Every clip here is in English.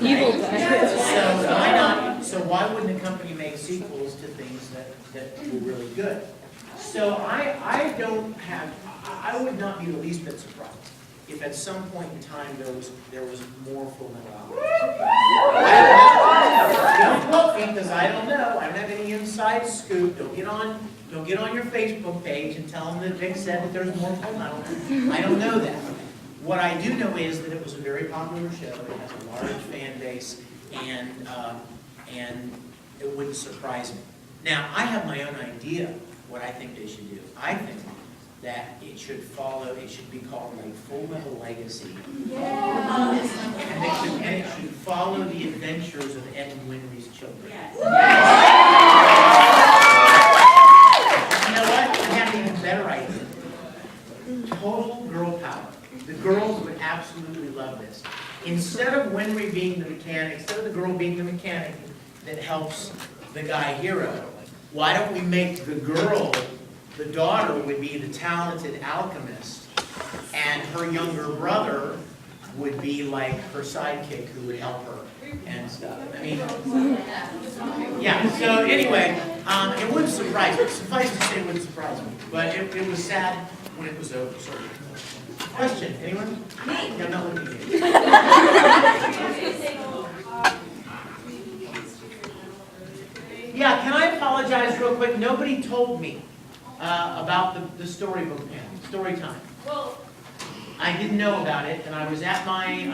Evil right? guy. So why not? So why wouldn't a company make sequels to things that were really good? So I don't have. I would not be the least bit surprised if at some point in time there was more Full Metal Alchemist. Don't quote me because I don't know. I don't have any inside scoop. Don't get on your Facebook page and tell them that Vic said that there's more Full Metal. I don't know that. What I do know is that it was a very popular show. It has a large fan base, and it wouldn't surprise me. Now, I have my own idea what I think they should do. I think that it should be called like Full Metal Legacy. Yeah. And it should follow the adventures of Ed and Winry's children. Yes. You know what? I have an even better idea. Total girl power. The girls would absolutely love this. Instead of Winry being the mechanic, instead of the girl being the mechanic that helps the guy hero, why don't we make the girl, the daughter, would be the talented alchemist, and her younger brother would be like her sidekick who would help her and stuff. I mean, yeah, so anyway, it wouldn't surprise me. Suffice to say, it wouldn't surprise me. But it was sad when it was over. So, question, anyone? Yeah, I'm not looking at you. Yeah, can I apologize real quick? Nobody told me about the storybook panel, story time. Well, I didn't know about it, and I was at my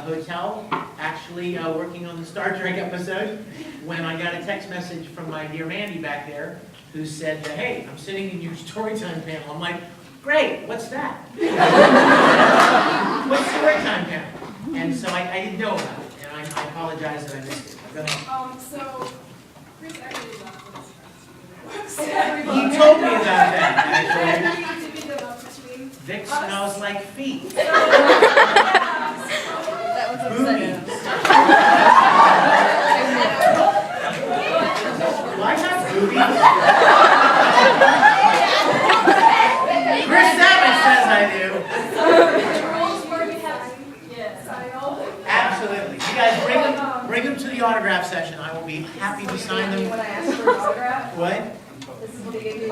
hotel, actually working on the Star Trek episode, when I got a text message from my dear Mandy back there, who said, "Hey, I'm sitting in your story time panel." I'm like, "Great, what's that?" What's story time panel? And so I didn't know about it, and I apologize that I missed it. Go ahead. So Chris actually left this. He told me about that, actually. Vic Us. smells like feet. That was upsetting. Boobies. Why not boobies? Chris Savage says I do. Absolutely. You guys bring them to the autograph session. I will be happy to sign them. When I asked for an autograph, What? this is what they gave me.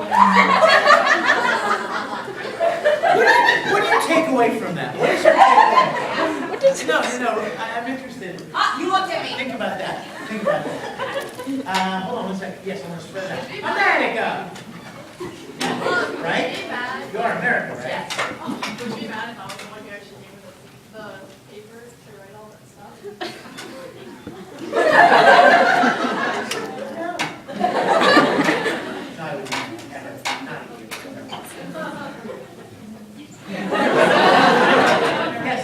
What do you take away from that? What is your takeaway? No, I'm interested. you looked at me. Think about that. Think about that. Hold on one second. Yes, I'm going to spread that. America! Right? You are America, right? Yes. Would you be mad if I was the one who actually gave the paper to write all that stuff? No, I would never. Not you. Yes.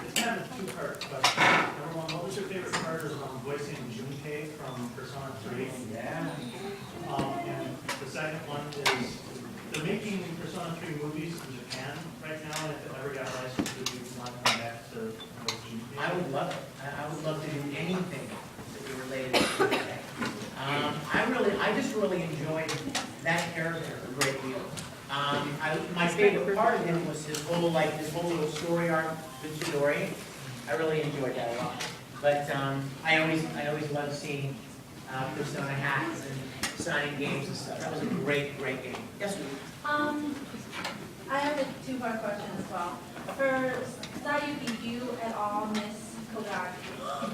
It's kind of a two-part question. Number one, what was your favorite part of voicing Junpei from Persona 3? Yeah. And the second one is, they're making Persona 3 movies in Japan right now, and if it ever got licensed, would you want to come back to voice Junpei? I would love it. I would love to do anything that be related to that. I just really enjoyed that character a great deal. My favorite part of him was his whole little story arc with Chidori. I really enjoyed that a lot. But I always loved seeing Persona hats and signing games and stuff. That was a great game. Yes, ma'am. I have a two-part question as well. For Sayuki, do you at all miss Kogaki?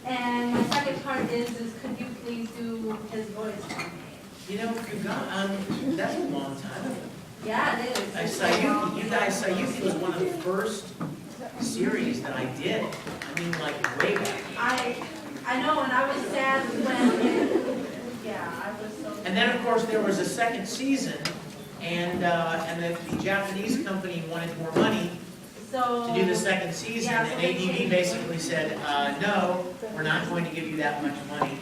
And my second part is could you please do his voice for me? You know, that's a long time ago. Yeah, it is. Sayuki was one of the first series that I did. I mean, like way back. I know, and I was sad when I was so. And then, of course, there was a second season, and the Japanese company wanted more money to do the second season, Yeah, and ADV basically said, no, we're not going to give you that much money.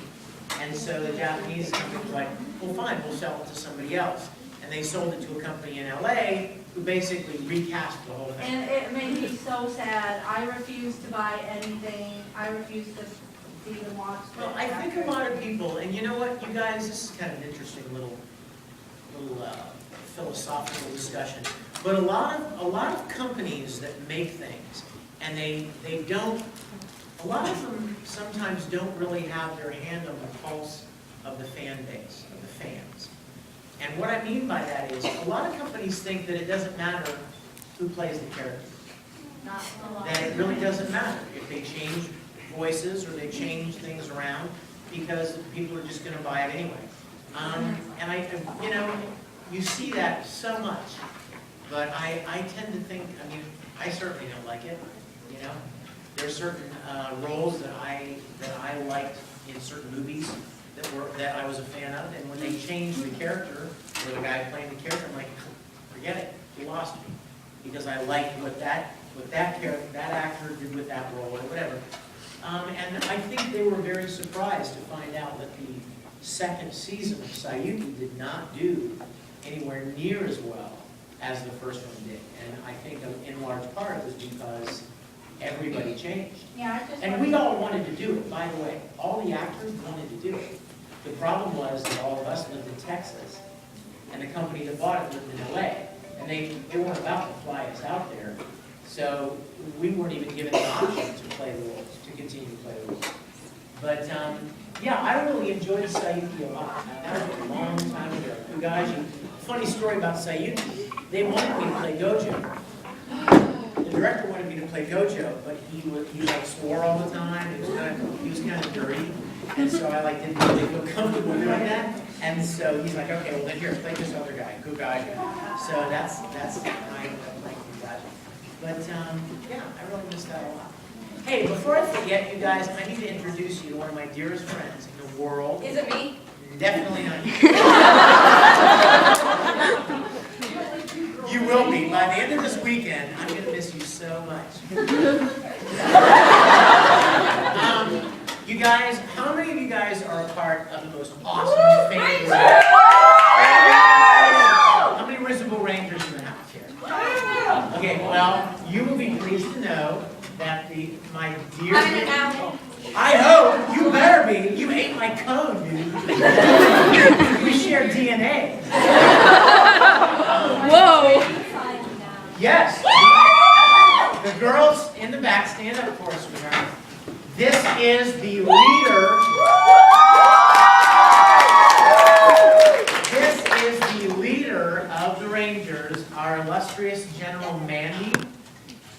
And so the Japanese company was like, well, fine, we'll sell it to somebody else. And they sold it to a company in LA who basically recast the whole thing. And it made me so sad. I refused to buy anything. I refused to even watch. Well, I think a lot of people, and you know what, you guys, this is kind of an interesting little philosophical discussion. But a lot of companies that make things and they don't, a lot of them sometimes don't really have their hand on the pulse of the fan base, of the fans. And what I mean by that is, a lot of companies think that it doesn't matter who plays the character. Not a lot. That it really doesn't matter if they change voices or they change things around, because people are just going to buy it anyway. And you know, you see that so much, but I tend to think, I mean, I certainly don't like it. You know, there are certain roles that I liked in certain movies that I was a fan of, and when they changed the character or the guy playing the character, I'm like, forget it, you lost me, because I liked what that character, that actor did with that role or whatever. And I think they were very surprised to find out that the second season of Sayuki did not do anywhere near as well as the first one did. And I think in large part it was because everybody changed. Yeah, I just. And we all wanted to do it, by the way. All the actors wanted to do it. The problem was that all of us lived in Texas, and the company that bought it lived in LA. And they weren't about to fly us out there. So we weren't even given the option to play the roles, to continue to play the roles. But yeah, I really enjoyed Sayuki a lot. That was a long time ago. You guys, funny story about Sayuki. They wanted me to play Gojo. The director wanted me to play Gojo, but he like swore all the time. He was kind of dirty, and so I like didn't really feel comfortable doing that. And so he's like, okay, well then here, play this other guy, good guy. So that's my playing Gojo. But yeah, I really missed that a lot. Hey, before I forget, you guys, I need to introduce you to one of my dearest friends in the world. Is it me? Definitely not you. You will be. By the end of this weekend, I'm going to miss you so much. You guys, how many of you guys are a part of the most awesome family? How many Risible Rangers in the house here? Okay, well, you will be pleased to know that my dear... I'm in it now. I hope. You better be. You ate my cone, dude. We share DNA. Whoa! Yes. The girls in the back, stand up for us, sweetheart. This is the leader. This is the leader of the Rangers, our illustrious General Mandy.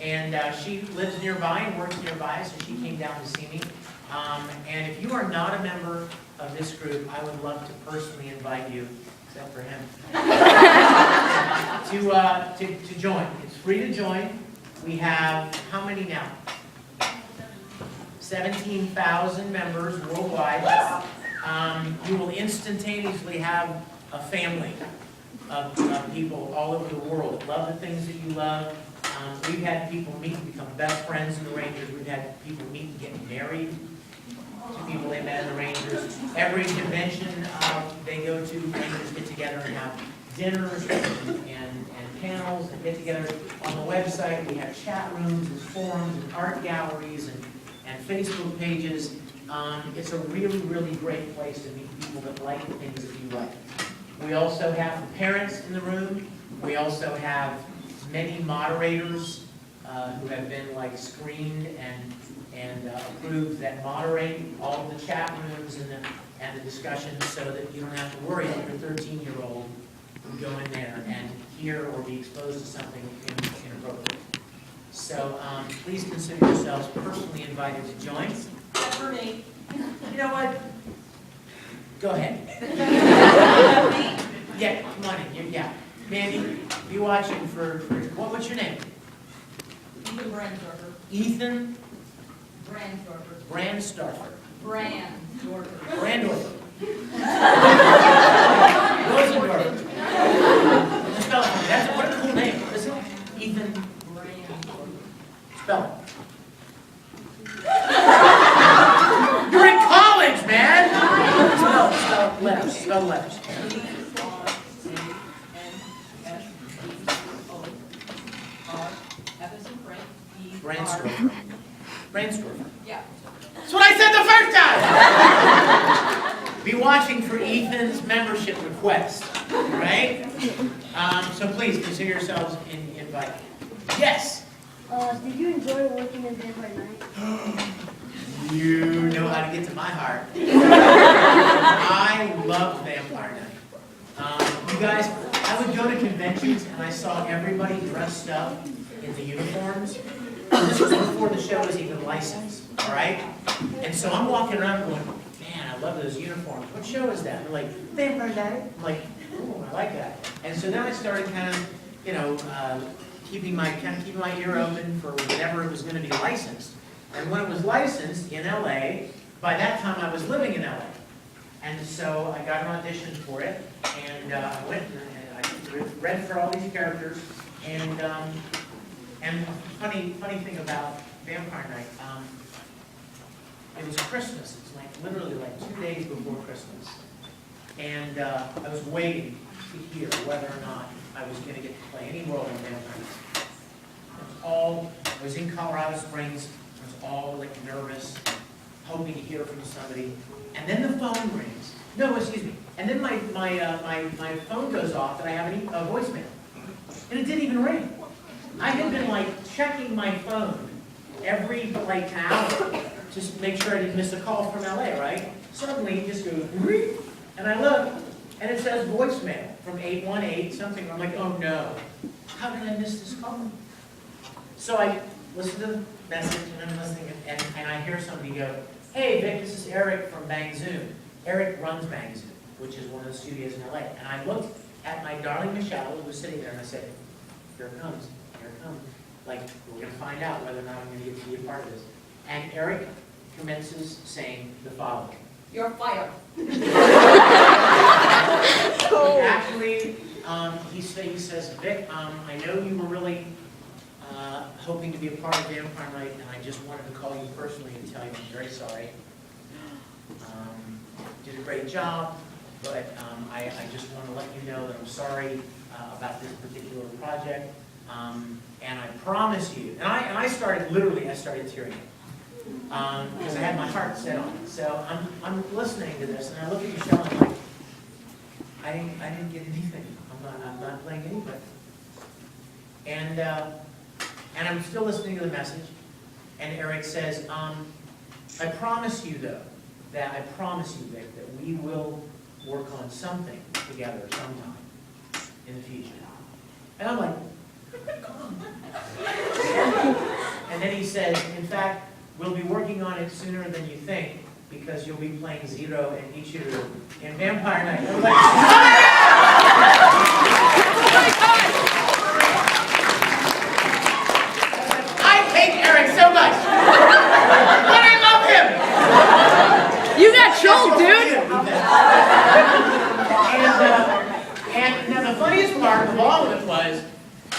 And she lives nearby and works nearby, so she came down to see me. And if you are not a member of this group, I would love to personally invite you, except for him, to join. It's free to join. We have, how many now? 17,000 members worldwide. You will instantaneously have a family of people all over the world that love the things that you love. We've had people meet and become best friends in the Rangers. We've had people meet and get married to people they met in the Rangers. Every convention they go to, Rangers get together and have dinners and panels and get together. On the website, we have chat rooms and forums and art galleries and Facebook pages. It's a really, really great place to meet people that like the things that you like. We also have the parents in the room. We also have many moderators who have been like screened and approved that moderate all of the chat rooms and the discussions, so that you don't have to worry that your 13-year-old can go in there and hear or be exposed to something inappropriate. So please consider yourselves personally invited to join. Except for me. You know what? Go ahead. Yeah, come on in. Yeah. Mandy, be watching for what's your name? Ethan Brandstorfer. Ethan Brandstorfer. Brandstorfer. Brandstorfer. Brandorfer. Rosendorfer. Spell it for me. What a cool name. Listen, Ethan. Spell it. You're in college, man. Spell letters. Spell letters. Brandstorfer. Brandstorfer. Yeah. That's what I said the first time! Be watching for Ethan's membership request, right? So please consider yourselves invited. Yes? Did you enjoy working in Vampire Night? You know how to get to my heart. I love Vampire Night. You guys, I would go to conventions and I saw everybody dressed up in the uniforms. This was before the show was even licensed, all right? And so I'm walking around going, man, I love those uniforms. What show is that? And they're like, Vampire Night. I'm like, oh, I like that. And so then I started kind of, you know, keeping my ear open for whatever it was going to be licensed. And when it was licensed in LA, by that time I was living in LA. And so I got an audition for it, and I went and I read for all these characters. And funny thing about Vampire Night, it was Christmas. It's like literally like 2 days before Christmas. And I was waiting to hear whether or not I was going to get to play any role in Vampire Night. I was in Colorado Springs. I was all like nervous, hoping to hear from somebody. And then the phone rings. No, excuse me. And then my phone goes off and I have a voicemail. And it didn't even ring. I had been like checking my phone every like hour just to make sure I didn't miss a call from LA, right? Suddenly it just goes, ring, and I look, and it says voicemail from 818 something. I'm like, oh no, how did I miss this call? So I listen to the message and I'm listening, and I hear somebody go, hey Vic, this is Eric from Bang Zoom. Eric runs Bang Zoom, which is one of the studios in LA. And I looked at my darling Michelle, who was sitting there, and I said, here it comes. Like, we're going to find out whether or not I'm going to get to be a part of this. And Eric commences saying the following. You're fired. Actually, he says, Vic, I know you were really hoping to be a part of Vampire Night, and I just wanted to call you personally and tell you I'm very sorry. Did a great job, but I just want to let you know that I'm sorry about this particular project. And I promise you, and I started tearing up because I had my heart set on it. So I'm listening to this, and I look at Michelle and I'm like, I didn't get anything. I'm not playing anybody. And I'm still listening to the message, and Eric says, I promise you though, Vic, that we will work on something together sometime in the future. And I'm like, and then he says, in fact, we'll be working on it sooner than you think because you'll be playing Zero and Ichiru in Vampire Night. I'm like, I hate Eric so much, but I love him. You got trolled, dude. And now the funniest part of all of it was,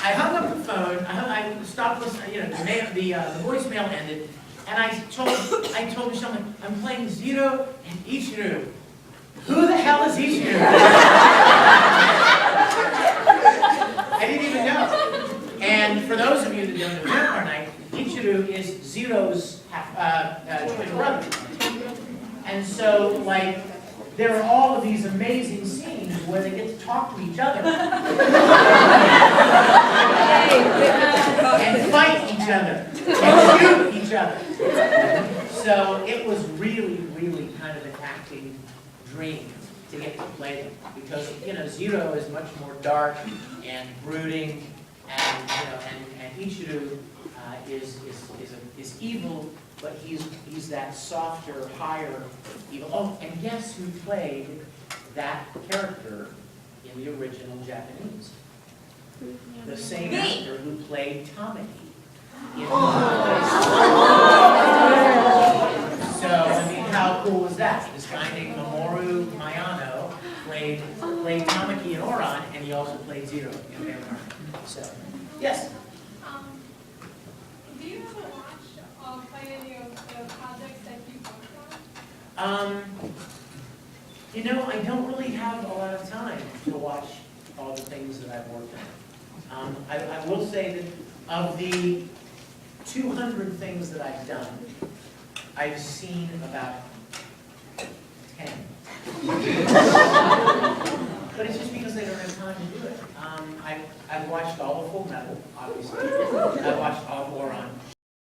I hung up the phone, I stopped listening, you know, the voicemail ended, and I told Michelle, I'm playing Zero and Ichiru. Who the hell is Ichiru? I didn't even know. And for those of you that don't know Vampire Night, Ichiru is Zero's twin brother. And so, like, there are all of these amazing scenes where they get to talk to each other. And fight each other. And shoot each other. So it was really, really kind of an acting dream to get to play them. Because, you know, Zero is much more dark and brooding, and, you know, and Ichiru is evil, but he's that softer, higher evil. Oh, and guess who played that character in the original Japanese? The same actor who played Tamaki in So, I mean, how cool was that? This guy named Mamoru Mayano played Tamaki in Oran, and he also played Zero in Vampire. So, yes? Do you ever watch play any of the projects that you worked on? You know, I don't really have a lot of time to watch all the things that I've worked on. I will say that of the 200 things that I've done, I've seen about 10. But it's just because because they don't have time to do it. I've watched all of Full Metal, obviously. I've watched all of War on.